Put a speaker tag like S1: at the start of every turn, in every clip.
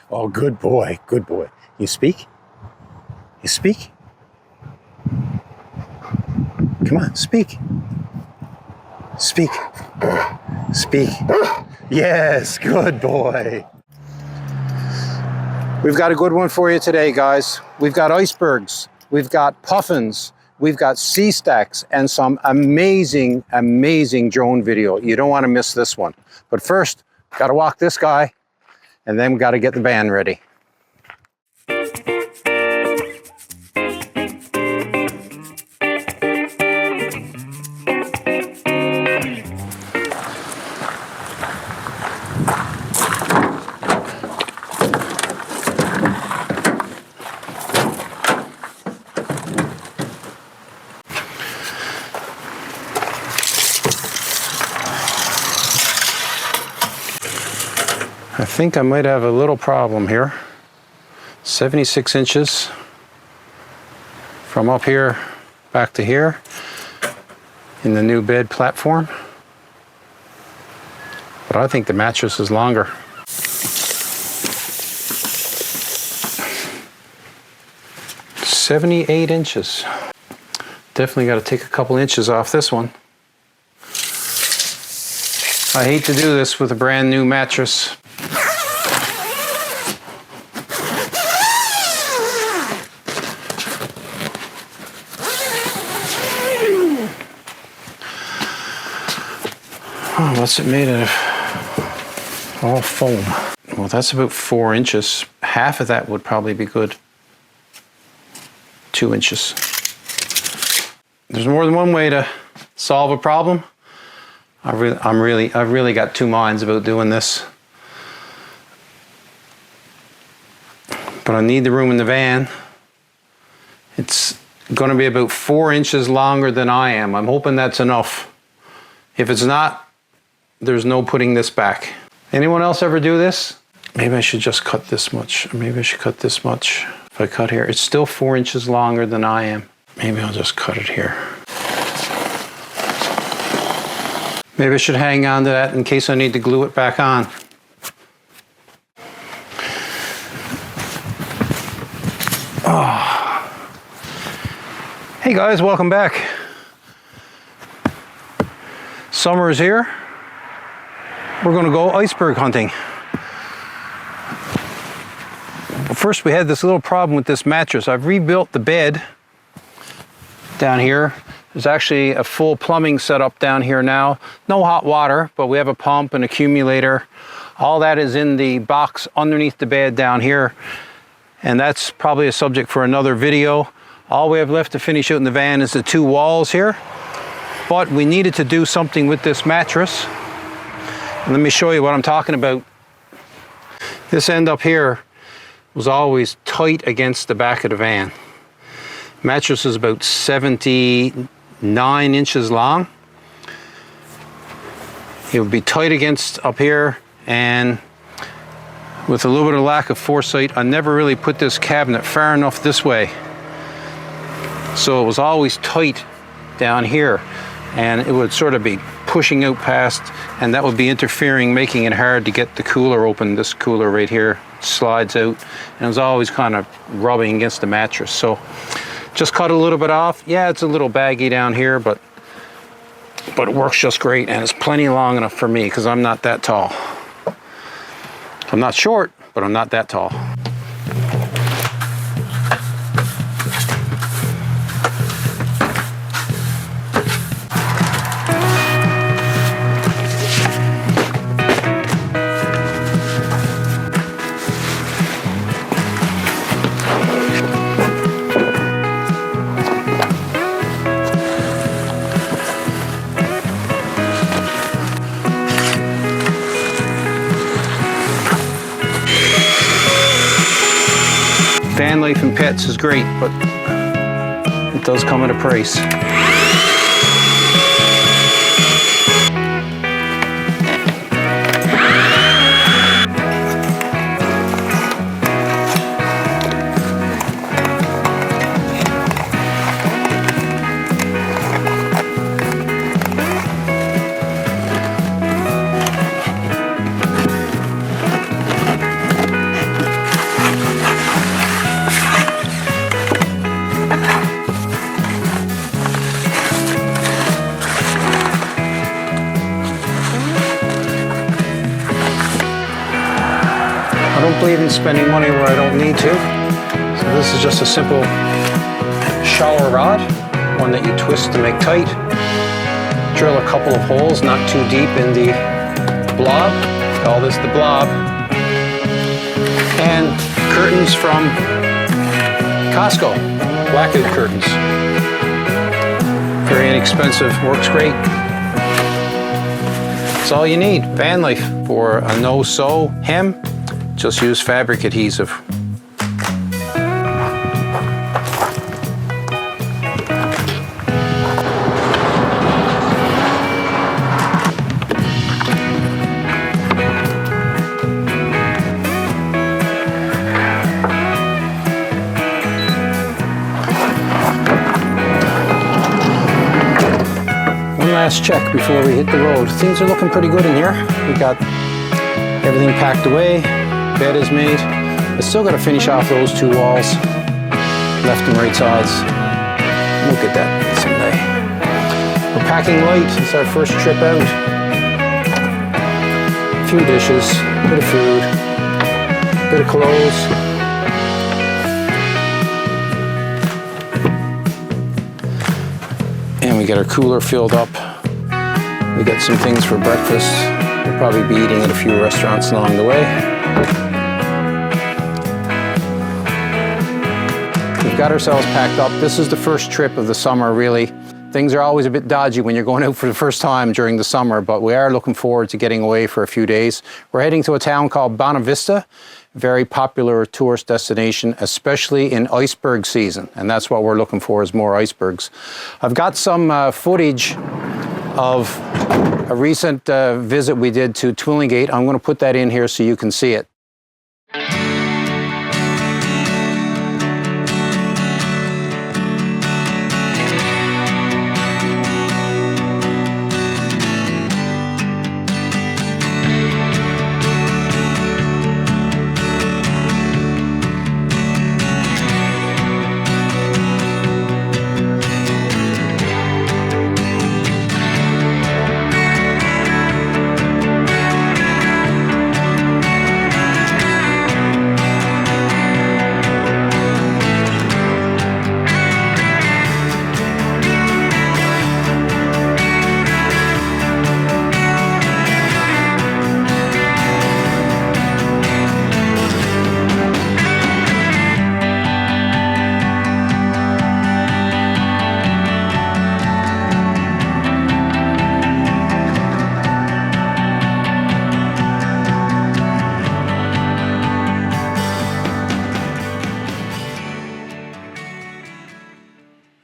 S1: Oh, good boy, good boy. You speak? You speak? Come on, speak. Speak. Speak. Yes, good boy. We've got a good one for you today, guys. We've got icebergs, we've got puffins, we've got sea stacks, and some amazing, amazing drone video. You don't want to miss this one. But first, got to walk this guy, and then we got to get the van ready. I think I might have a little problem here. 76 inches from up here back to here in the new bed platform. But I think the mattress is longer. "78 inches. Definitely got to take a couple inches off this one. I hate to do this with a brand new mattress. Oh, what's it made of? All foam. Well, that's about 4 inches. Half of that would probably be good. 2 inches. There's more than one way to solve a problem. I've really got two minds about doing this. But I need the room in the van. It's going to be about 4 inches longer than I am. I'm hoping that's enough. If it's not, there's no putting this back. Anyone else ever do this? Maybe I should just cut this much. Or maybe I should cut this much. If I cut here, it's still 4 inches longer than I am. Maybe I'll just cut it here. Maybe I should hang on to that in case I need to glue it back on. Oh. Hey guys, welcome back. Summer is here. We're going to go iceberg hunting. But first we had this little problem with this mattress. I've rebuilt the bed down here. There's actually a full plumbing setup down here now. No hot water, but we have a pump, an accumulator. All that is in the box underneath the bed down here. And that's probably a subject for another video. All we have left to finish out in the van is the two walls here. But we needed to do something with this mattress. And let me show you what I'm talking about. This end up here was always tight against the back of the van. Mattress is about 79 inches long. It would be tight against up here, and with a little bit of lack of foresight, I never really put this cabinet far enough this way. So it was always tight down here, and it would sort of be pushing out past, and that would be interfering, making it hard to get the cooler open. This cooler right here slides out, and it was always kind of rubbing against the mattress. So just cut a little bit off. Yeah, it's a little baggy down here, but it works just great, and it's plenty long enough for me because I'm not that tall. I'm not short, but I'm not that tall. Vanlife and pets is great, but it does come at a price. I don't believe in spending money where I don't need to. So this is just a simple shower rod, one that you twist to make tight. Drill a couple of holes, not too deep in the blob. Call this the blob. And curtains from Costco, blackout curtains. Very inexpensive, works great. That's all you need. Vanlife for a no-sew hem. Just use fabric adhesive. Last check before we hit the road. Things are looking pretty good in here. We got everything packed away, bed is made. I still got to finish off those two walls, left and right sides. We'll get that someday. We're packing light. It's our first trip out. A few dishes, a bit of food, a bit of clothes. And we get our cooler filled up. We got some things for breakfast. We'll probably be eating at a few restaurants along the way. We've got ourselves packed up. This is the first trip of the summer, really. Things are always a bit dodgy when you're going out for the first time during the summer, but we are looking forward to getting away for a few days. We're heading to a town called Bonavista, very popular tourist destination, especially in iceberg season, and that's what we're looking for, is more icebergs. I've got some footage of a recent visit we did to Twillingate. I'm going to put that in here so you can see it.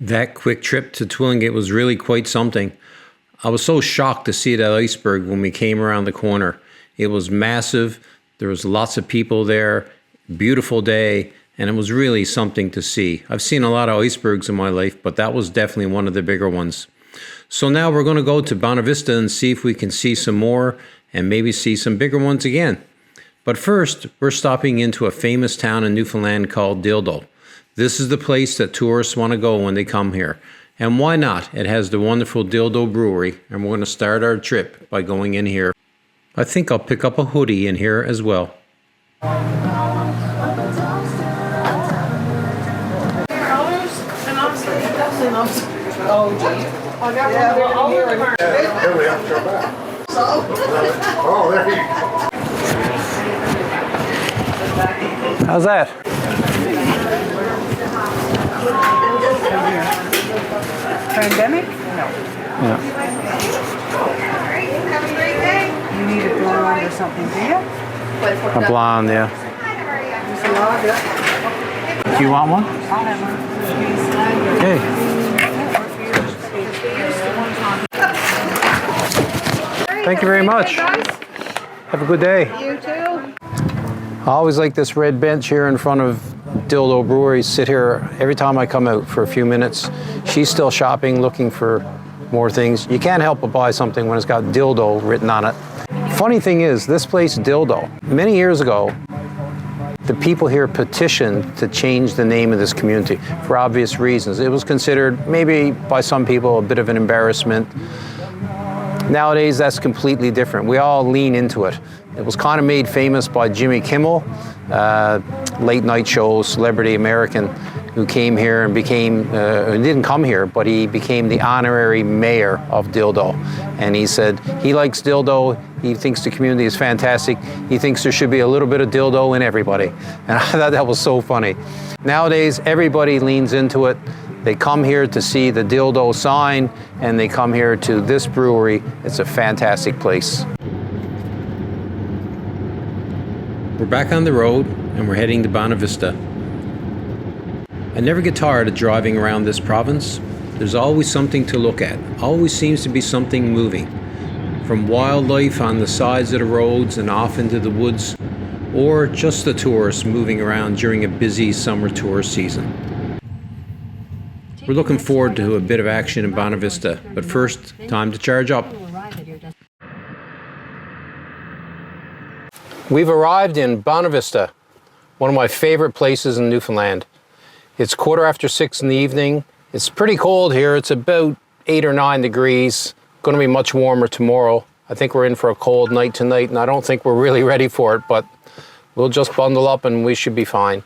S1: That quick trip to Twillingate was really quite something. I was so shocked to see that iceberg when we came around the corner. It was massive, there was lots of people there, beautiful day, and it was really something to see. I've seen a lot of icebergs in my life, but that was definitely one of the bigger ones. So now we're going to go to Bonavista and see if we can see some more and maybe see some bigger ones again. But first, we're stopping into a famous town in Newfoundland called Dildo. This is the place that tourists want to go when they come here. And why not? It has the wonderful Dildo brewery, and we're going to start our trip by going in here. I think I'll pick up a hoodie in here as well. How's that?
S2: Pandemic? No.
S1: Yeah.
S2: Have a great day. You need a blonde or something, do you?
S1: A blonde, yeah. Do you want one?
S2: I'll have one.
S1: Okay. Thank you very much. Have a good day.
S2: You too.
S1: I always like this red bench here in front of Dildo Brewery. Sit here every time I come out for a few minutes. She's still shopping, looking for more things. You can't help but buy something when it's got Dildo written on it. Funny thing is, this place Dildo, many years ago, the people here petitioned to change the name of this community for obvious reasons. It was considered, maybe by some people, a bit of an embarrassment. Nowadays, that's completely different. We all lean into it. It was kind of made famous by Jimmy Kimmel, late night show celebrity American, who came here and became, didn't come here, but he became the honorary mayor of Dildo. And he said he likes Dildo, he thinks the community is fantastic, he thinks there should be a little bit of Dildo in everybody. And I thought that was so funny. Nowadays, everybody leans into it. They come here to see the Dildo sign, and they come here to this brewery. It's a fantastic place. We're back on the road, and we're heading to Bonavista. I never get tired of driving around this province. There's always something to look at. Always seems to be something moving. From wildlife on the sides of the roads and off into the woods, or just the tourists moving around during a busy summer tourist season. We're looking forward to a bit of action in Bonavista, but first, time to charge up. We've arrived in Bonavista, one of my favorite places in Newfoundland. It's 6:15 in the evening. It's pretty cold here. It's about 8 or 9 degrees. Going to be much warmer tomorrow. I think we're in for a cold night tonight, and I don't think we're really ready for it, but we'll just bundle up and we should be fine.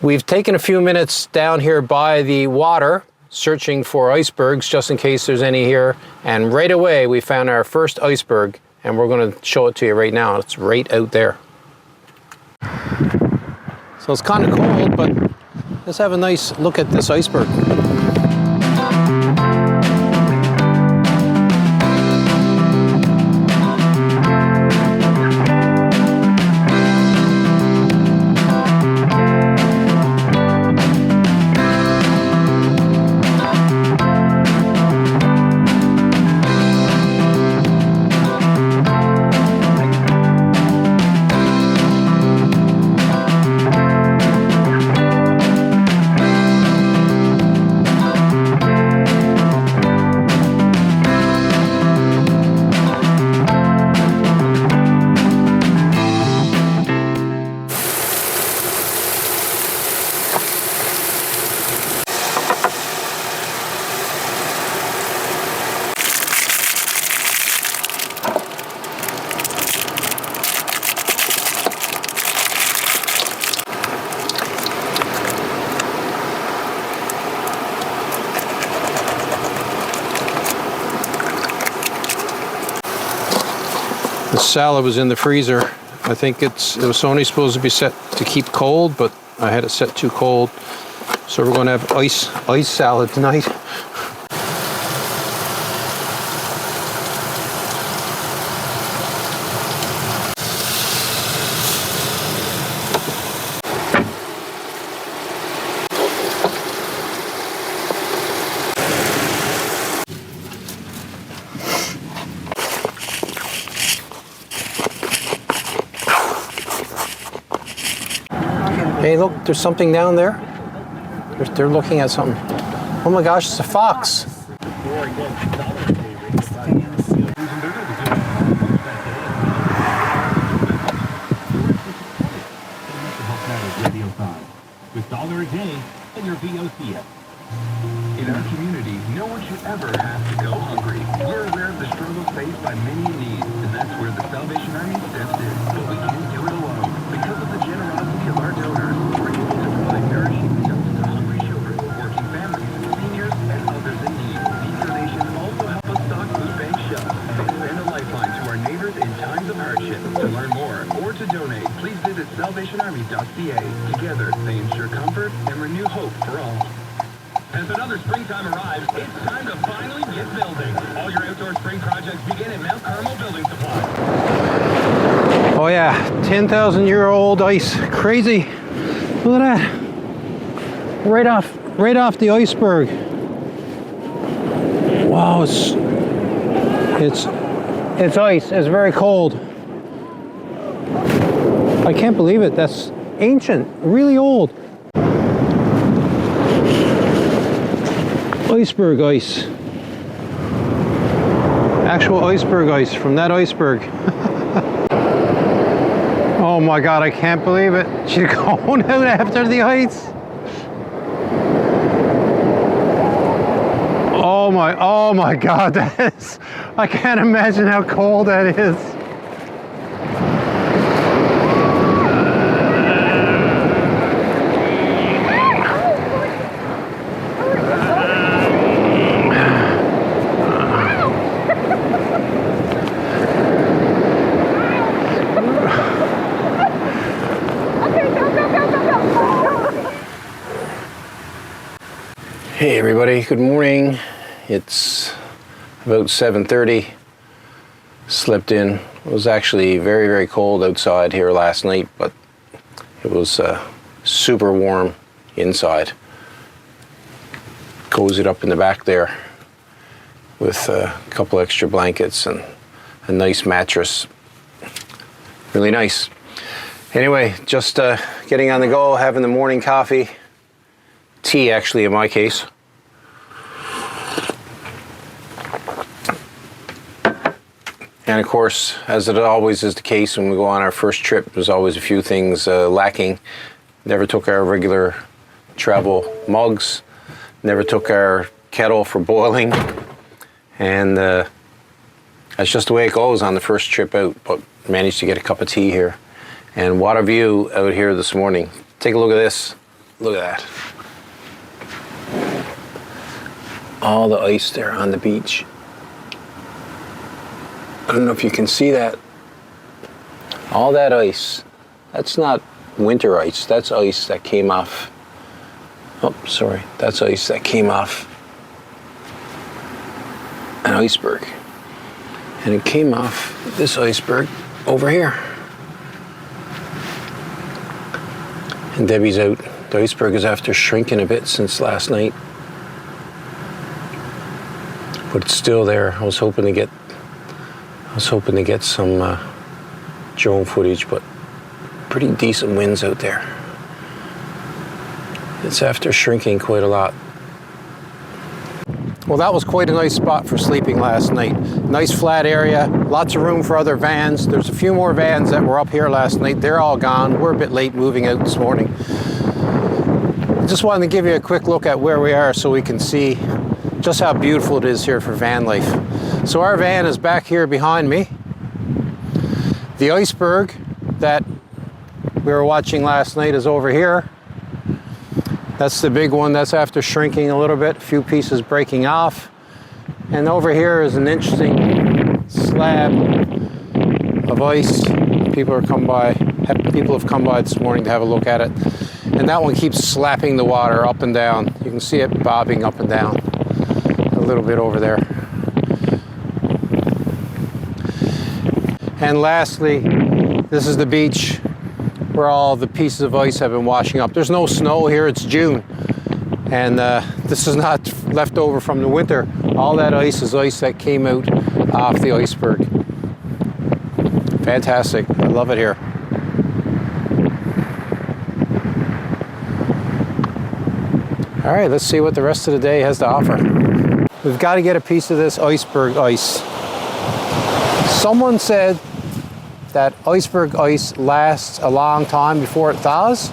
S1: We've taken a few minutes down here by the water, searching for icebergs, just in case there's any here. And right away, we found our first iceberg, and we're going to show it to you right now. It's right out there. So it's kind of cold, but let's have a nice look at this iceberg. The salad was in the freezer. I think it was only supposed to be set to keep cold, but I had it set too cold. So we're going to have ice salad tonight. Hey, look, there's something down there. They're looking at something. Oh my gosh, it's a fox.
S3: With $1 a day and your VOCS. In our community, no one should ever have to go hungry. We're aware of the struggles faced by many in need, and that's where the Salvation Army steps in. But we can't do it alone. Because of the generosity of our donors, we're able to provide nourishing meals to hungry children, working families, seniors, and others in need. These donations also help us stock food bank shelves and extend a lifeline to our neighbors in times of hardship. To learn more or to donate, please visit salvationarmy.ca. Together, they ensure comfort and renew hope for all. As another springtime arrives, it's time to finally get building. All your outdoor spring projects begin at Mount Carmel Building Supply.
S1: Oh yeah, 10,000-year-old ice. Crazy. Look at that. Right off the iceberg. Wow, it's ice. It's very cold. I can't believe it. That's ancient, really old. Iceberg ice. Actual iceberg ice from that iceberg. Oh my God, I can't believe it. She's going out after the ice. Oh my God, that is, I can't imagine how cold that is. Hey everybody, good morning. It's about 7:30. Slept in. It was actually very, very cold outside here last night, but it was super warm inside. Cozied up in the back there with a couple extra blankets and a nice mattress. Really nice. Anyway, just getting on the go, having the morning coffee. Tea, actually, in my case. And of course, as it always is the case when we go on our first trip, there's always a few things lacking. Never took our regular travel mugs, never took our kettle for boiling, and that's just the way it goes on the first trip out, but managed to get a cup of tea here. And what a view out here this morning. Take a look at this. Look at that. All the ice there on the beach. I don't know if you can see that. All that ice. That's not winter ice. That's ice that came off. Oh, sorry. That's ice that came off an iceberg. And it came off this iceberg over here. And Debbie's out. The iceberg is after shrinking a bit since last night. But it's still there. I was hoping to get some drone footage, but pretty decent winds out there. It's after shrinking quite a lot. Well, that was quite a nice spot for sleeping last night. Nice flat area, lots of room for other vans. There's a few more vans that were up here last night. They're all gone. We're a bit late moving out this morning. I just wanted to give you a quick look at where we are so we can see just how beautiful it is here for van life. So our van is back here behind me. The iceberg that we were watching last night is over here. That's the big one. That's after shrinking a little bit, a few pieces breaking off. And over here is an interesting slab of ice. People have come by this morning to have a look at it. And that one keeps slapping the water up and down. You can see it bobbing up and down a little bit over there. And lastly, this is the beach where all the pieces of ice have been washing up. There's no snow here, it's June. And this is not left over from the winter. All that ice is ice that came out off the iceberg. Fantastic, I love it here. All right, let's see what the rest of the day has to offer. We've got to get a piece of this iceberg ice. Someone said that iceberg ice lasts a long time before it thaws.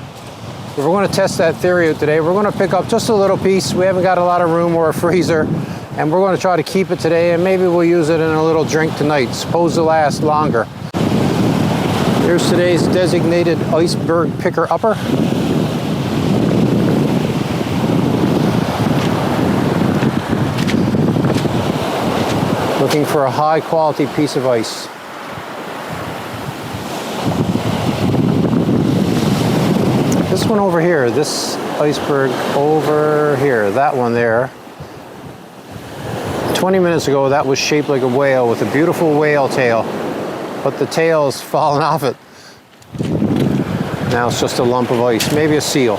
S1: We're going to test that theory out today. We're going to pick up just a little piece. We haven't got a lot of room or a freezer, and we're going to try to keep it today, and maybe we'll use it in a little drink tonight. Suppose to last longer. Here's today's designated iceberg picker-upper. Looking for a high quality piece of ice. This one over here, this iceberg over here, that one there. 20 minutes ago, that was shaped like a whale with a beautiful whale tail, but the tail's fallen off it. Now it's just a lump of ice, maybe a seal.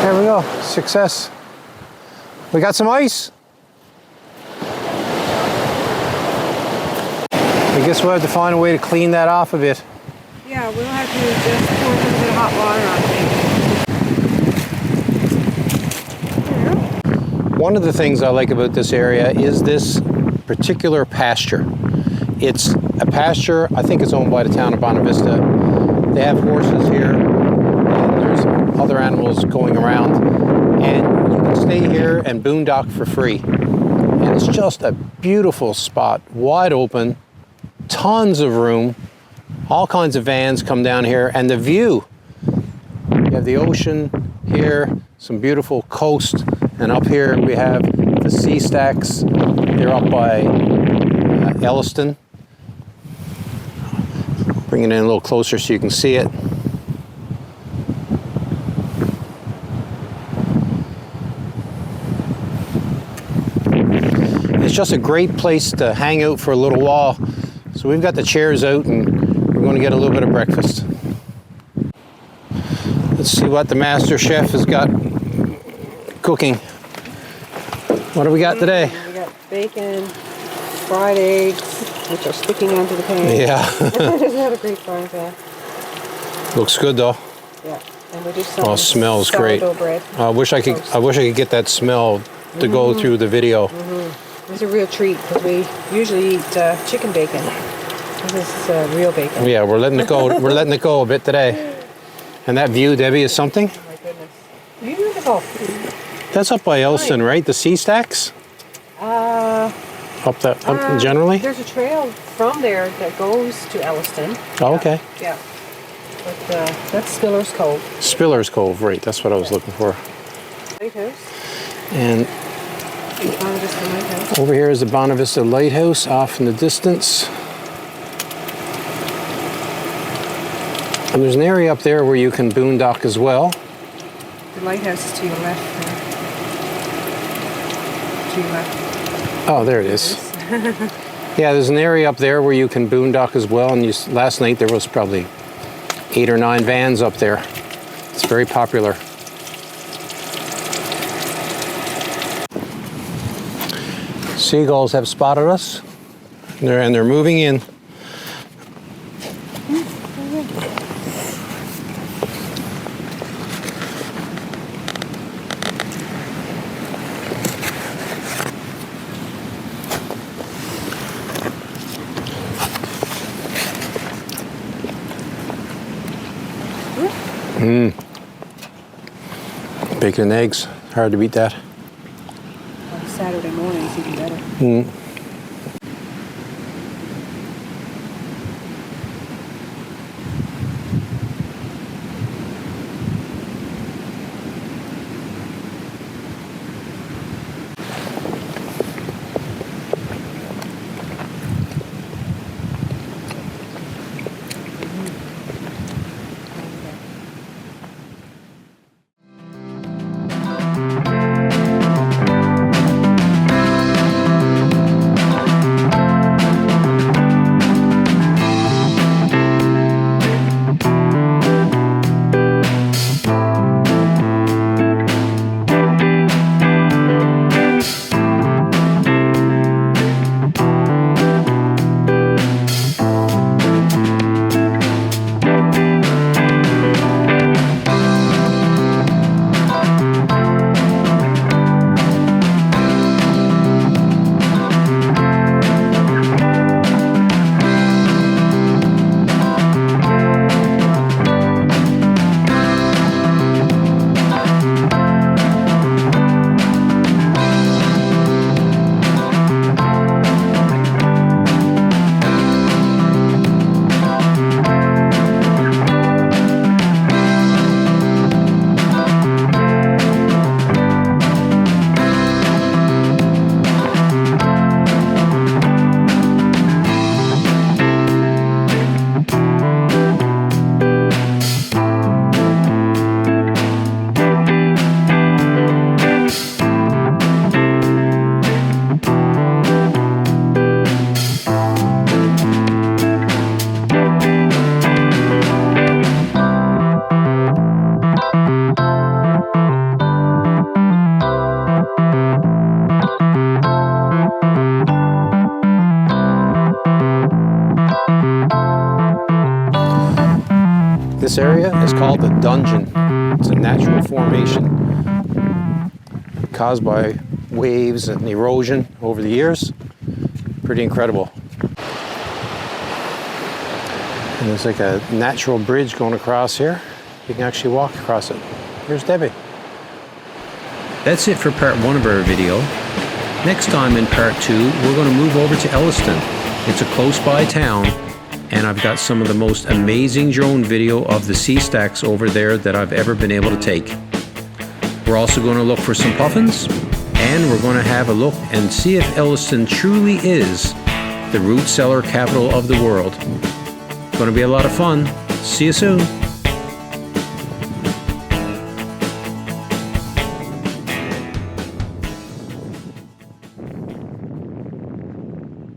S1: There we go, success. We got some ice. I guess we'll have to find a way to clean that off a bit.
S2: Yeah, we'll have to just pour a little bit of hot water on it.
S1: One of the things I like about this area is this particular pasture. It's a pasture, I think it's owned by the town of Bonavista. They have horses here, and there's other animals going around. And you can stay here and boondock for free. And it's just a beautiful spot, wide open. Tons of room, all kinds of vans come down here, and the view, you have the ocean here, some beautiful coast, and up here we have the sea stacks. They're up by Elliston. Bring it in a little closer so you can see it. just a great place to hang out for a little while. So we've got the chairs out and we're going to get a little bit of breakfast. Let's see what the master chef has got cooking. What do we got today?
S2: We got bacon, fried eggs, which are sticking onto the pan.
S1: Yeah.
S2: Isn't that a great frying pan?
S1: Looks good though.
S2: Yeah. And we just some
S1: Oh, it smells great.
S2: sourdough bread.
S1: I wish I could get that smell to go through the video.
S2: It's a real treat because we usually eat chicken bacon. This is real bacon.
S1: Yeah, we're letting it go. We're letting it go a bit today. And that view, Debbie, is something.
S2: Oh my goodness. Beautiful.
S1: That's up by Elston, right? The sea stacks? Up generally?
S2: There's a trail from there that goes to Elliston.
S1: Oh, okay.
S2: Yeah. But that's Spiller's Cove.
S1: Spiller's Cove, right. That's what I was looking for.
S2: Lighthouse.
S1: And
S2: Bonavista Lighthouse.
S1: over here is the Bonavista Lighthouse off in the distance. And there's an area up there where you can boondock as well.
S2: The lighthouse is to your left. To your left.
S1: Oh, there it is. Yeah, there's an area up there where you can boondock as well. And last night there was probably 8 or 9 vans up there. It's very popular. Seagulls have spotted us. And they're moving in. Bacon and eggs, hard to beat that.
S2: On Saturday morning is even better.
S1: This area is called the Dungeon. It's a natural formation caused by waves and erosion over the years. Pretty incredible. And there's like a natural bridge going across here. You can actually walk across it. Here's Debbie. That's it for part 1 of our video. Next time in part 2, we're going to move over to Elliston. It's a close by town, and I've got some of the most amazing drone video of the sea stacks over there that I've ever been able to take. We're also going to look for some puffins, and we're going to have a look and see if Elliston truly is the root cellar capital of the world. Going to be a lot of fun. See you soon.